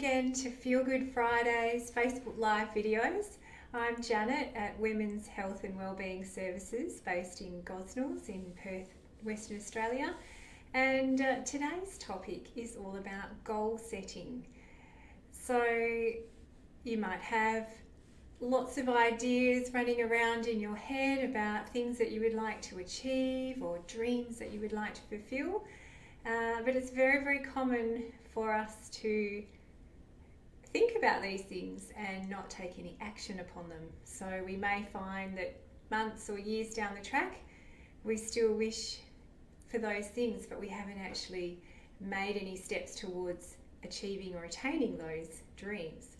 again to Feel Good Fridays Facebook Live videos. I'm Janet at Women's Health and Wellbeing Services based in Gosnells in Perth, Western Australia. And today's topic is all about goal setting. So you might have lots of ideas running around in your head about things that you would like to achieve or dreams that you would like to fulfill. But it's very, very common for us to think about these things and not take any action upon them. So we may find that months or years down the track, we still wish for those things, but we haven't actually made any steps towards achieving or attaining those dreams.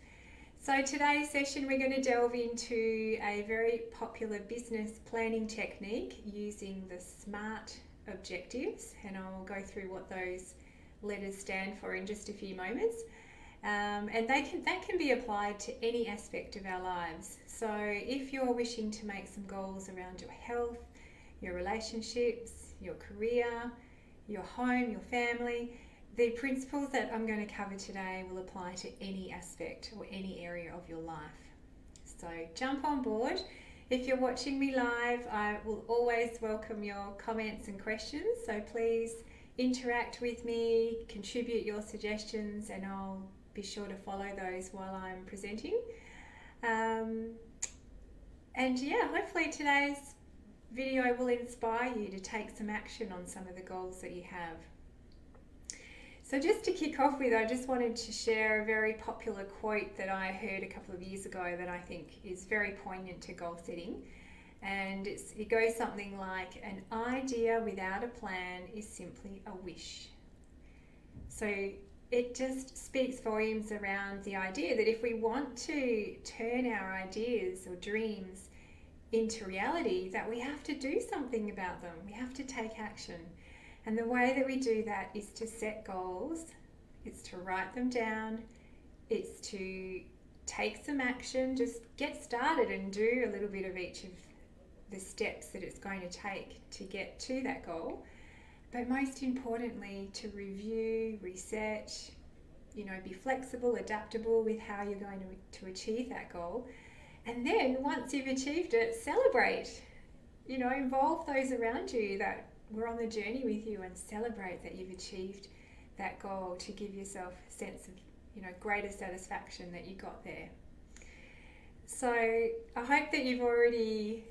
So today's session, we're going to delve into a very popular business planning technique using the S.M.A.R.T objectives, and I'll go through what those letters stand for in just a few moments. And that can be applied to any aspect of our lives. So if you're wishing to make some goals around your health, your relationships, your career, your home, your family, the principles that I'm going to cover today will apply to any aspect or any area of your life. So jump on board. If you're watching me live, I will always welcome your comments and questions. So please interact with me, contribute your suggestions, and I'll be sure to follow those while I'm presenting. Hopefully today's video will inspire you to take some action on some of the goals that you have. So just to kick off with, I just wanted to share a very popular quote that I heard a couple of years ago that I think is very poignant to goal setting. And it goes something like, an idea without a plan is simply a wish. So it just speaks volumes around the idea that if we want to turn our ideas or dreams into reality, that we have to do something about them. We have to take action. And the way that we do that is to set goals, it's to write them down, it's to take some action, just get started and do a little bit of each of the steps that it's going to take to get to that goal. But most importantly, to review, reset, be flexible, adaptable with how you're going to achieve that goal. And then once you've achieved it, celebrate. Involve those around you that we're on the journey with you, and celebrate that you've achieved that goal to give yourself a sense of greater satisfaction that you got there. So I hope that you've already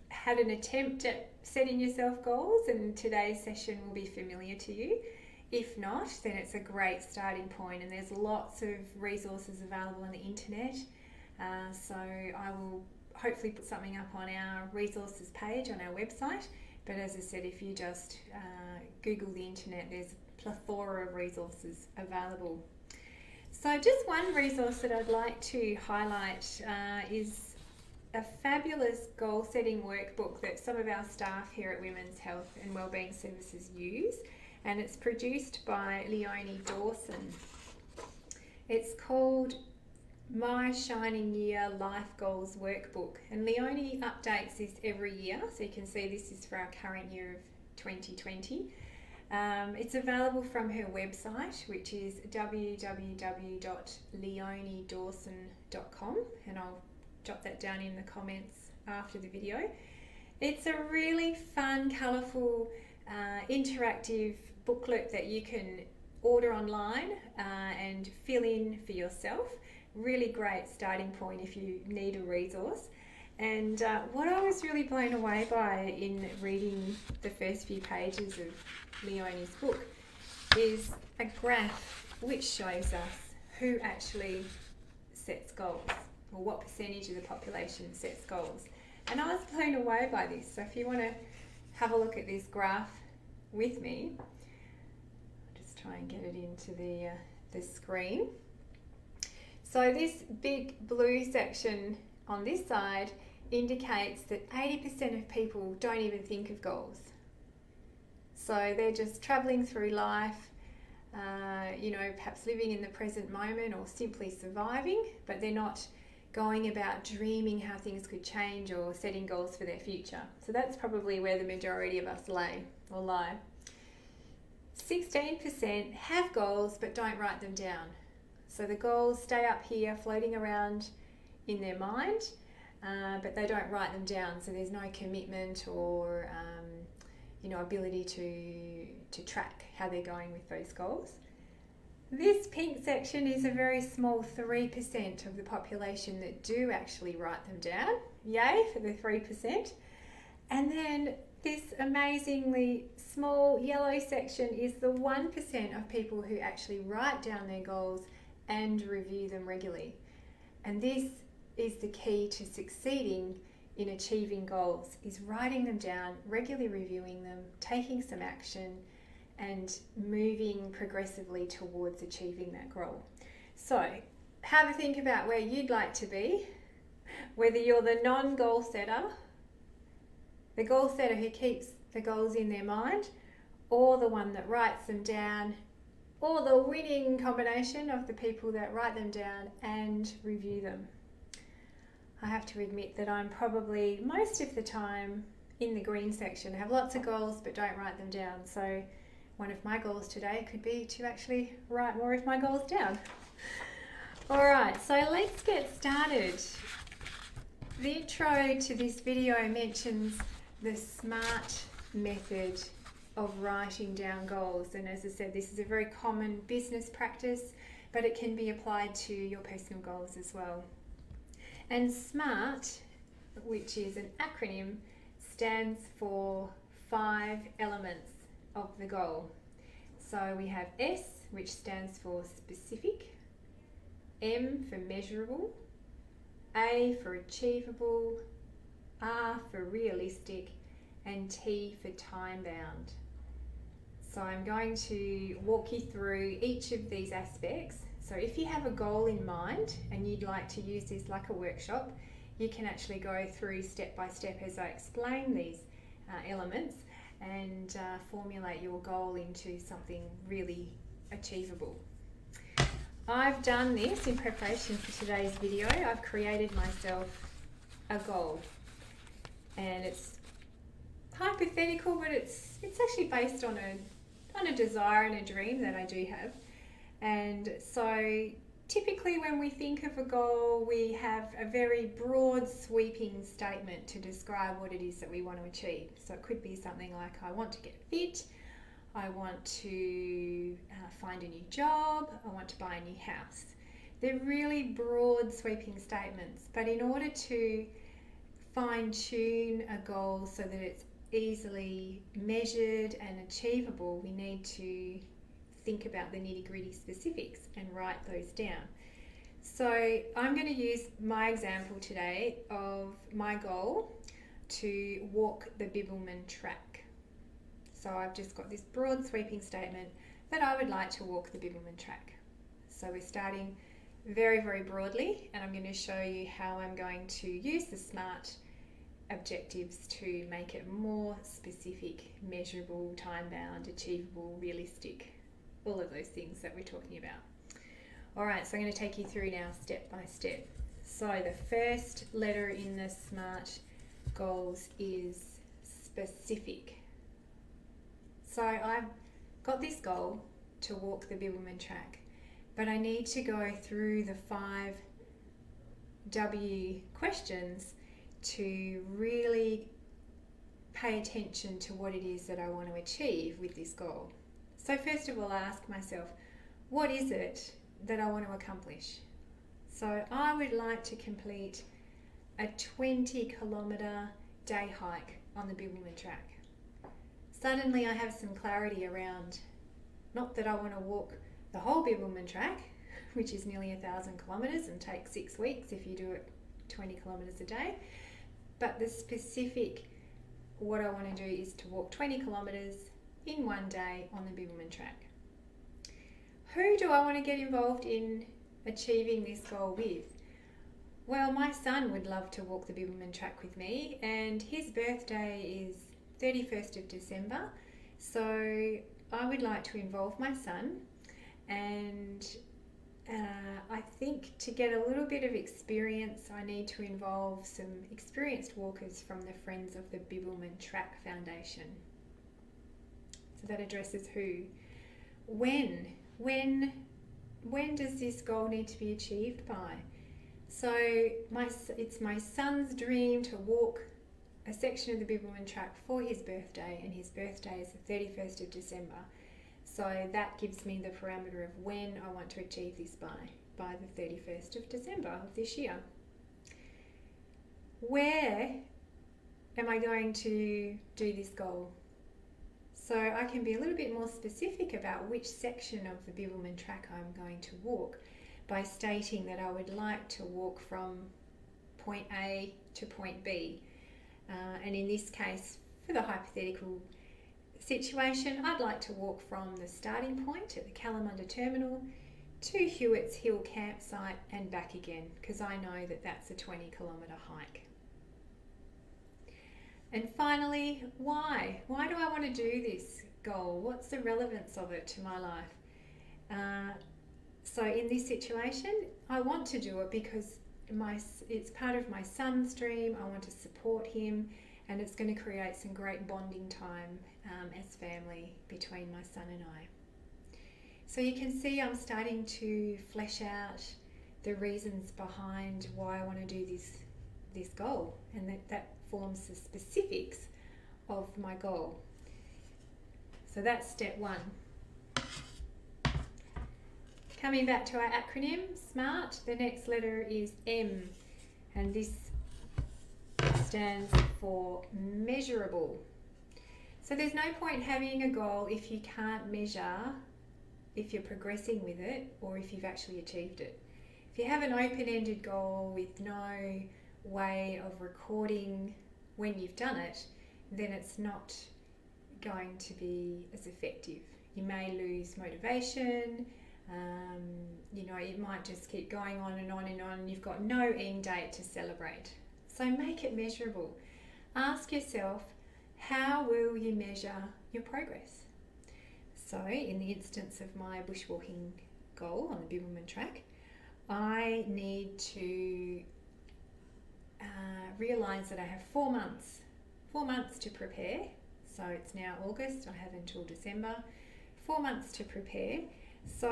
had an attempt at setting yourself goals, and today's session will be familiar to you. If not, then it's a great starting point, and there's lots of resources available on the internet. So I will hopefully put something up on our resources page on our website. But as I said, if you just Google the internet, there's a plethora of resources available. So just one resource that I'd like to highlight is a fabulous goal-setting workbook that some of our staff here at Women's Health and Wellbeing Services use, and it's produced by Leonie Dawson. It's called My Shining Year Life Goals Workbook, and Leonie updates this every year, so you can see this is for our current year of 2020. It's available from her website, which is www.leoniedawson.com, and I'll jot that down in the comments after the video. It's a really fun, colourful, interactive booklet that you can order online and fill in for yourself. Really great starting point if you need a resource. And what I was really blown away by in reading the first few pages of Leonie's book is a graph which shows us who actually sets goals, or what percentage of the population sets goals. And I was blown away by this. So if you want to have a look at this graph with me, I'll just try and get it into the screen. So this big blue section on this side indicates that 80% of people don't even think of goals. So they're just travelling through life, perhaps living in the present moment or simply surviving, but they're not going about dreaming how things could change or setting goals for their future. So that's probably where the majority of us lie. 16% have goals but don't write them down. So the goals stay up here floating around in their mind, but they don't write them down. So there's no commitment or ability to track how they're going with those goals. This pink section is a very small 3% of the population that do actually write them down. Yay for the 3%. And then this amazingly small yellow section is the 1% of people who actually write down their goals and review them regularly. And this is the key to succeeding in achieving goals, is writing them down, regularly reviewing them, taking some action, and moving progressively towards achieving that goal. So have a think about where you'd like to be, whether you're the non-goal setter, the goal setter who keeps the goals in their mind, or the one that writes them down, or the winning combination of the people that write them down and review them. I have to admit that I'm probably most of the time in the green section. I have lots of goals but don't write them down. So one of my goals today could be to actually write more of my goals down. All right, so let's get started. The intro to this video mentions the S.M.A.R.T method of writing down goals. And as I said, this is a very common business practice, but it can be applied to your personal goals as well. And S.M.A.R.T, which is an acronym, stands for 5 elements of the goal. So we have S, which stands for specific, M for measurable, A for achievable, R for realistic, and T for time bound. So I'm going to walk you through each of these aspects. So if you have a goal in mind and you'd like to use this like a workshop, you can actually go through step by step as I explain these elements and formulate your goal into something really achievable. I've done this in preparation for today's video. I've created myself a goal, and it's hypothetical, but it's actually based on a desire and a dream that I do have. And so typically when we think of a goal, we have a very broad sweeping statement to describe what it is that we want to achieve. So it could be something like, I want to get fit, I want to find a new job, I want to buy a new house. They're really broad sweeping statements, but in order to fine tune a goal so that it's easily measured and achievable, we need to think about the nitty-gritty specifics and write those down. So I'm going to use my example today of my goal to walk the Bibbulmun track. So I've just got this broad sweeping statement that I would like to walk the Bibbulmun track. So we're starting very, very broadly, and I'm going to show you how I'm going to use the S.M.A.R.T objectives to make it more specific, measurable, time-bound, achievable, realistic, all of those things that we're talking about. All right, so I'm going to take you through now step by step. So the first letter in the S.M.A.R.T goals is specific. So I've got this goal to walk the Bibbulmun track, but I need to go through the 5 W questions to really pay attention to what it is that I want to achieve with this goal. So first of all, I ask myself, what is it that I want to accomplish? So I would like to complete a 20-kilometre day hike on the Bibbulmun track. Suddenly I have some clarity around, not that I want to walk the whole Bibbulmun track, which is nearly 1,000 kilometres and takes 6 weeks if you do it 20 kilometres a day, but the specific, what I want to do is to walk 20 kilometres in one day on the Bibbulmun track. Who do I want to get involved in achieving this goal with? Well, my son would love to walk the Bibbulmun track with me, and his birthday is 31st of December, so I would like to involve my son, and I think to get a little bit of experience I need to involve some experienced walkers from the Friends of the Bibbulmun Track Foundation. So that addresses who. When when does this goal need to be achieved by? So it's my son's dream to walk a section of the Bibbulmun track for his birthday, and his birthday is the 31st of December. So that gives me the parameter of when I want to achieve this by the 31st of December of this year. Where am I going to do this goal? So I can be a little bit more specific about which section of the Bibbulmun track I'm going to walk by stating that I would like to walk from point A to point B. And in this case, for the hypothetical situation, I'd like to walk from the starting point at the Kalamunda terminal to Hewitt's Hill campsite and back again, because I know that that's a 20-kilometre hike. And finally, why? Why do I want to do this goal? What's the relevance of it to my life? So in this situation, I want to do it because it's part of my son's dream. I want to support him, and it's going to create some great bonding time as family between my son and I. So you can see I'm starting to flesh out the reasons behind why I want to do this goal, and that forms the specifics of my goal. So that's step one. Coming back to our acronym, SMART, the next letter is M, and this stands for measurable. So there's no point having a goal if you can't measure if you're progressing with it or if you've actually achieved it. If you have an open-ended goal with no way of recording when you've done it, then it's not going to be as effective. You may lose motivation. It might just keep going on and on and on. You've got no end date to celebrate. So make it measurable. Ask yourself, how will you measure your progress? So in the instance of my bushwalking goal on the Bibbulmun track, I need to realise that I have 4 months to prepare. So it's now August, I have until December, 4 months to prepare. So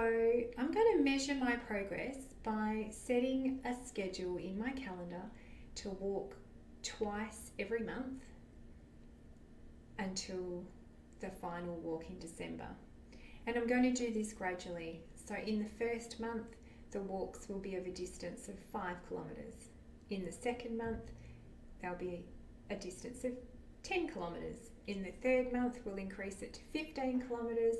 I'm going to measure my progress by setting a schedule in my calendar to walk twice every month until the final walk in December. And I'm going to do this gradually. So in the first month, the walks will be of a distance of 5 kilometres. In the second month, they'll be a distance of 10 kilometres. In the third month, we'll increase it to 15 kilometres.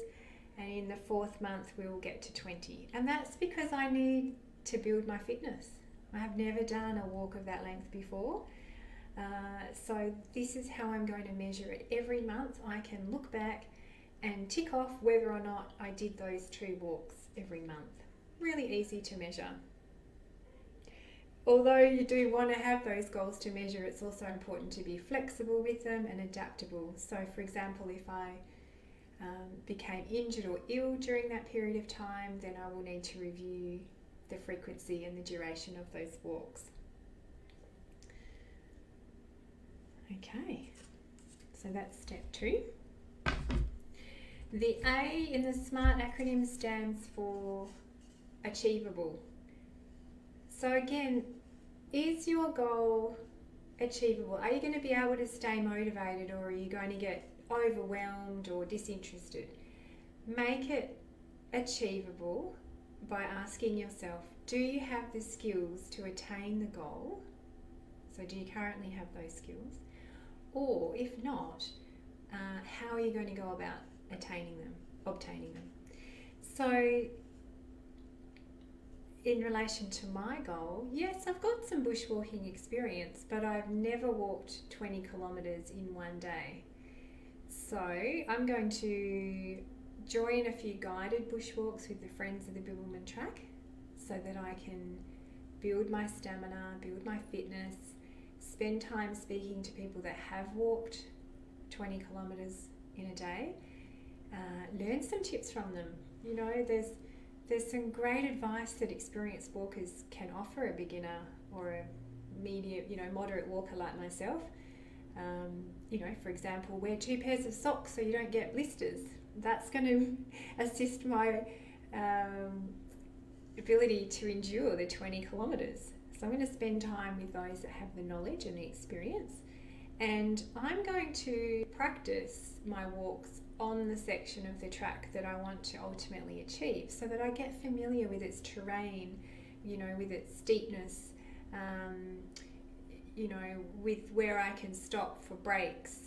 And in the fourth month, we will get to 20. And that's because I need to build my fitness. I have never done a walk of that length before. So this is how I'm going to measure it. Every month, I can look back and tick off whether or not I did those 2 walks every month. Really easy to measure. Although you do want to have those goals to measure, it's also important to be flexible with them and adaptable. So for example, if I became injured or ill during that period of time, then I will need to review the frequency and the duration of those walks. Okay, so that's step 2. The A in the SMART acronym stands for achievable. So again, is your goal achievable? Are you going to be able to stay motivated, or are you going to get overwhelmed or disinterested? Make it achievable by asking yourself, do you have the skills to attain the goal? So do you currently have those skills? Or if not, how are you going to go about obtaining them? So in relation to my goal, yes, I've got some bushwalking experience, but I've never walked 20 kilometres in one day. So I'm going to join a few guided bushwalks with the Friends of the Bibbulmun track so that I can build my stamina, build my fitness, spend time speaking to people that have walked 20 kilometres in a day, learn some tips from them. You know, there's some great advice that experienced walkers can offer a beginner or a medium, moderate walker like myself. For example, wear 2 pairs of socks so you don't get blisters. That's going to assist my capability to endure the 20 kilometres. So I'm going to spend time with those that have the knowledge and the experience, and I'm going to practice my walks on the section of the track that I want to ultimately achieve, so that I get familiar with its terrain, with its steepness, with where I can stop for breaks,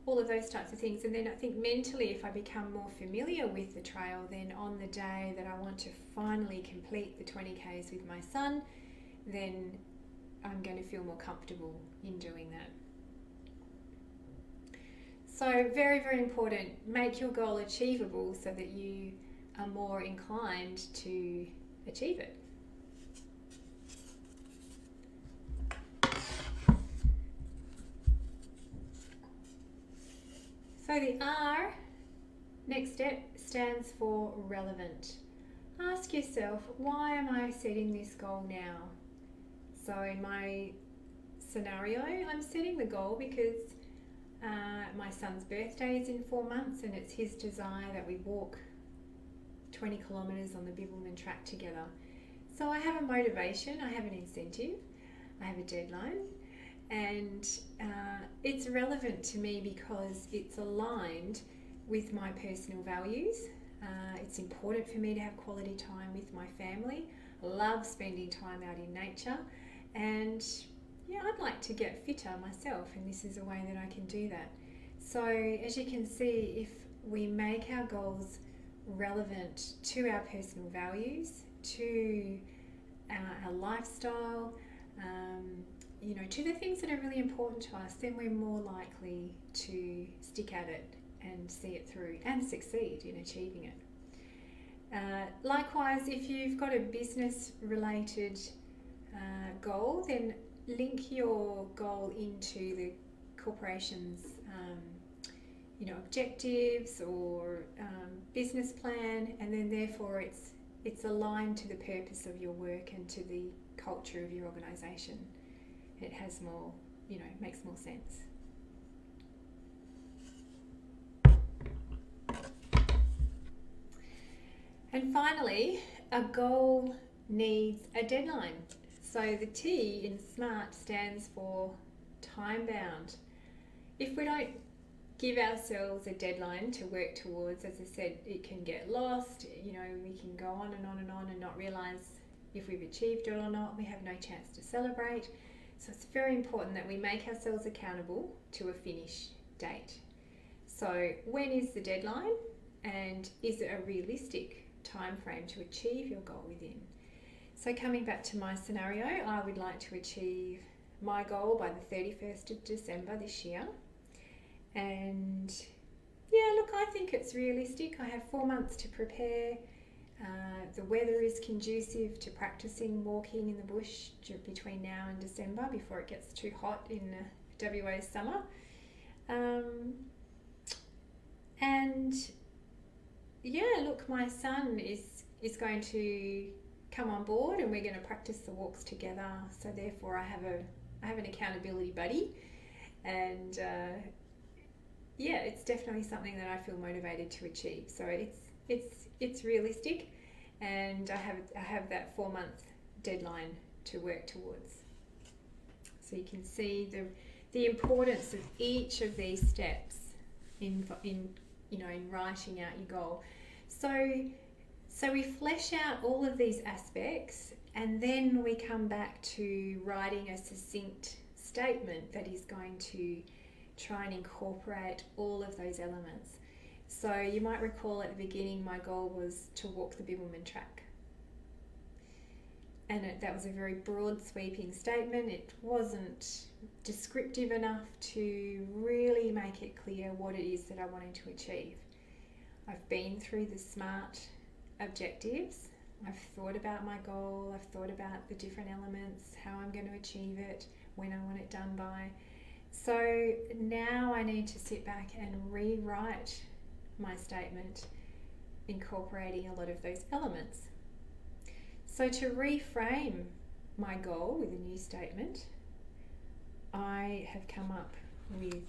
all of those types of things. And then I think mentally, if I become more familiar with the trail, then on the day that I want to finally complete the 20 Ks with my son, then I'm going to feel more comfortable in doing that. So very, very important, make your goal achievable so that you are more inclined to achieve it. So the R, next step, stands for relevant. Ask yourself, why am I setting this goal now? So in my scenario, I'm setting the goal because my son's birthday is in 4 months, and it's his desire that we walk 20 kilometres on the Bibbulmun track together. So I have a motivation, I have an incentive, I have a deadline, and it's relevant to me because it's aligned with my personal values. It's important for me to have quality time with my family. I love spending time out in nature, and I'd like to get fitter myself, and this is a way that I can do that. So as you can see, if we make our goals relevant to our personal values, to our lifestyle, to the things that are really important to us, then we're more likely to stick at it and see it through and succeed in achieving it. Likewise, if you've got a business related goal, then link your goal into the corporation's objectives or business plan, and then therefore it's aligned to the purpose of your work and to the culture of your organisation. It has more, makes more sense. And finally, a goal needs a deadline. So the T in S.M.A.R.T stands for time bound. If we don't give ourselves a deadline to work towards, as I said, it can get lost. We can go on and on and on and not realise if we've achieved it or not. We have no chance to celebrate. So it's very important that we make ourselves accountable to a finish date. So when is the deadline, and is it a realistic time frame to achieve your goal within? So coming back to my scenario, I would like to achieve my goal by the 31st of December this year. And I think it's realistic. I have 4 months to prepare. The weather is conducive to practicing walking in the bush between now and December, before it gets too hot in WA summer. My son is going to come on board, and we're going to practice the walks together. So therefore I have an accountability buddy, and it's definitely something that I feel motivated to achieve. So it's realistic, and I have that 4-month deadline to work towards. So you can see the importance of each of these steps in writing out your goal. So we flesh out all of these aspects, and then we come back to writing a succinct statement that is going to try and incorporate all of those elements. So you might recall at the beginning my goal was to walk the Bibbulmun track. And that was a very broad sweeping statement. It wasn't descriptive enough to really make it clear what it is that I wanted to achieve. I've been through the S.M.A.R.T objectives. I've thought about my goal. I've thought about the different elements, how I'm going to achieve it, when I want it done by. So now I need to sit back and rewrite my statement, incorporating a lot of those elements. So to reframe my goal with a new statement, I have come up with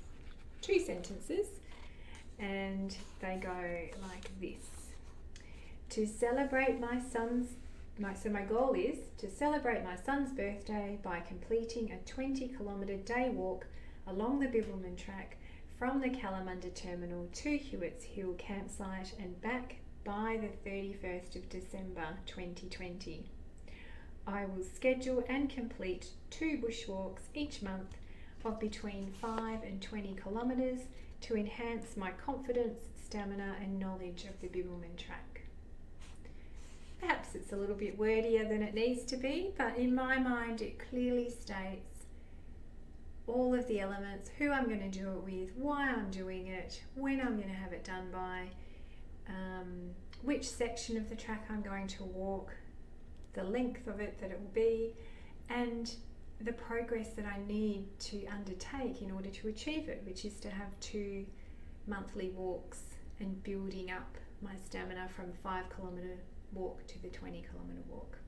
2 sentences, and they go like this. To celebrate my son's my goal is to celebrate my son's birthday by completing a 20-kilometre day walk along the Bibbulmun track from the Kalamunda terminal to Hewitt's Hill campsite and back by the 31st of December 2020. I will schedule and complete 2 bushwalks each month of between 5 and 20 kilometres to enhance my confidence, stamina and knowledge of the Bibbulmun track. Perhaps it's a little bit wordier than it needs to be, but in my mind it clearly states all of the elements, who I'm going to do it with, why I'm doing it, when I'm going to have it done by, which section of the track I'm going to walk, the length of it that it will be, and the progress that I need to undertake in order to achieve it, which is to have 2 monthly walks and building up my stamina from the 5-kilometre walk to the 20-kilometre walk.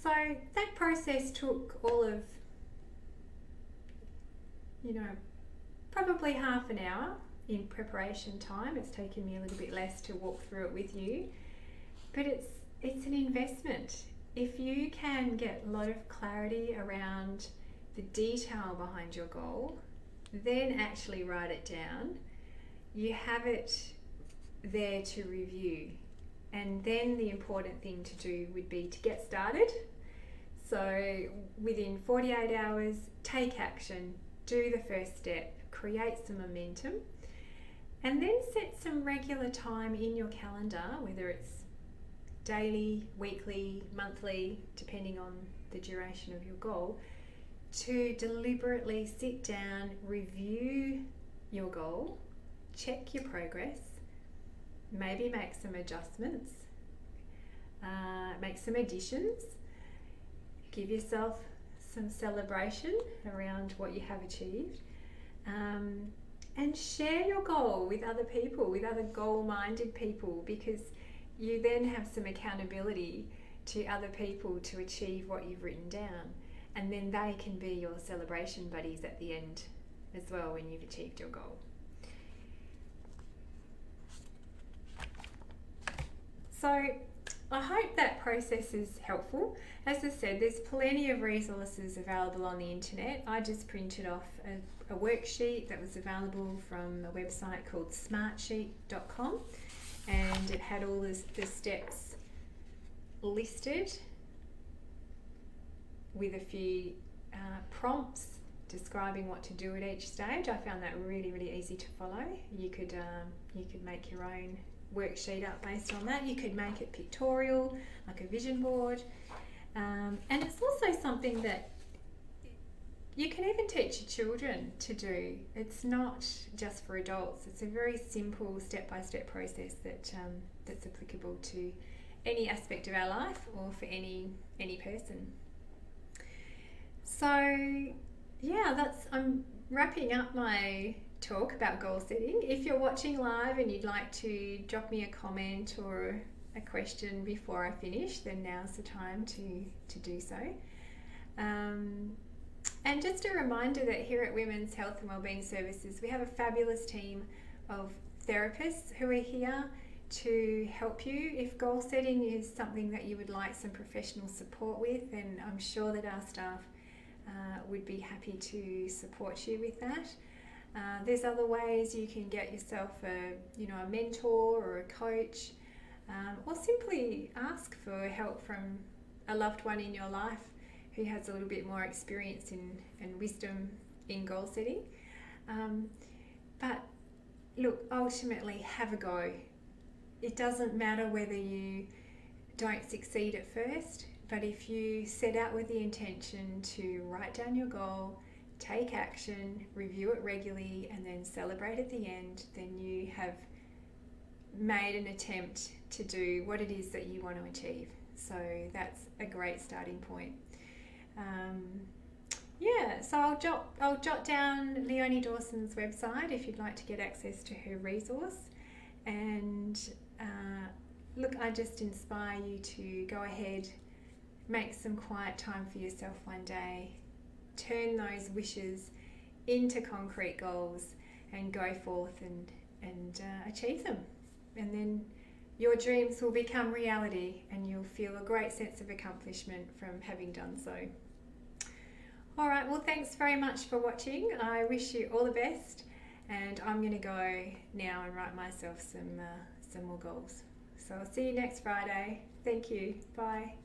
So that process took all of, probably half an hour in preparation time. It's taken me a little bit less to walk through it with you, but it's an investment. If you can get a lot of clarity around the detail behind your goal, then actually write it down. You have it there to review. And then the important thing to do would be to get started. So within 48 hours, take action, do the first step, create some momentum, and then set some regular time in your calendar, whether it's daily, weekly, monthly, depending on the duration of your goal, to deliberately sit down, review your goal, check your progress, maybe make some adjustments, make some additions, give yourself some celebration around what you have achieved, and share your goal with other people, with other goal-minded people, because you then have some accountability to other people to achieve what you've written down, and then they can be your celebration buddies at the end as well when you've achieved your goal. So I hope that process is helpful. As I said, there's plenty of resources available on the internet. I just printed off a worksheet that was available from a website called smartsheet.com, and it had all the steps listed with a few prompts describing what to do at each stage. I found that really, really easy to follow. You could make your own worksheet up based on that. You could make it pictorial, like a vision board, and it's also something that you can even teach your children to do. It's not just for adults. It's a very simple step-by-step process that's applicable to any aspect of our life or for any person. So yeah, I'm wrapping up my talk about goal setting. If you're watching live and you'd like to drop me a comment or a question before I finish, then now's the time to do so. And just a reminder that here at Women's Health and Wellbeing Services, we have a fabulous team of therapists who are here to help you. If goal setting is something that you would like some professional support with, then I'm sure that our staff would be happy to support you with that. There's other ways you can get yourself a mentor or a coach, or simply ask for help from a loved one in your life who has a little bit more experience and wisdom in goal setting. But look, ultimately have a go. It doesn't matter whether you don't succeed at first, but if you set out with the intention to write down your goal, take action, review it regularly, and then celebrate at the end, then you have made an attempt to do what it is that you want to achieve. So that's a great starting point. So I'll jot down Leonie Dawson's website if you'd like to get access to her resource. And look, I just inspire you to go ahead, make some quiet time for yourself one day, turn those wishes into concrete goals, and go forth and achieve them. And then your dreams will become reality and you'll feel a great sense of accomplishment from having done so. All right, well, thanks very much for watching. I wish you all the best, and I'm going to go now and write myself some more goals. So I'll see you next Friday. Thank you. Bye.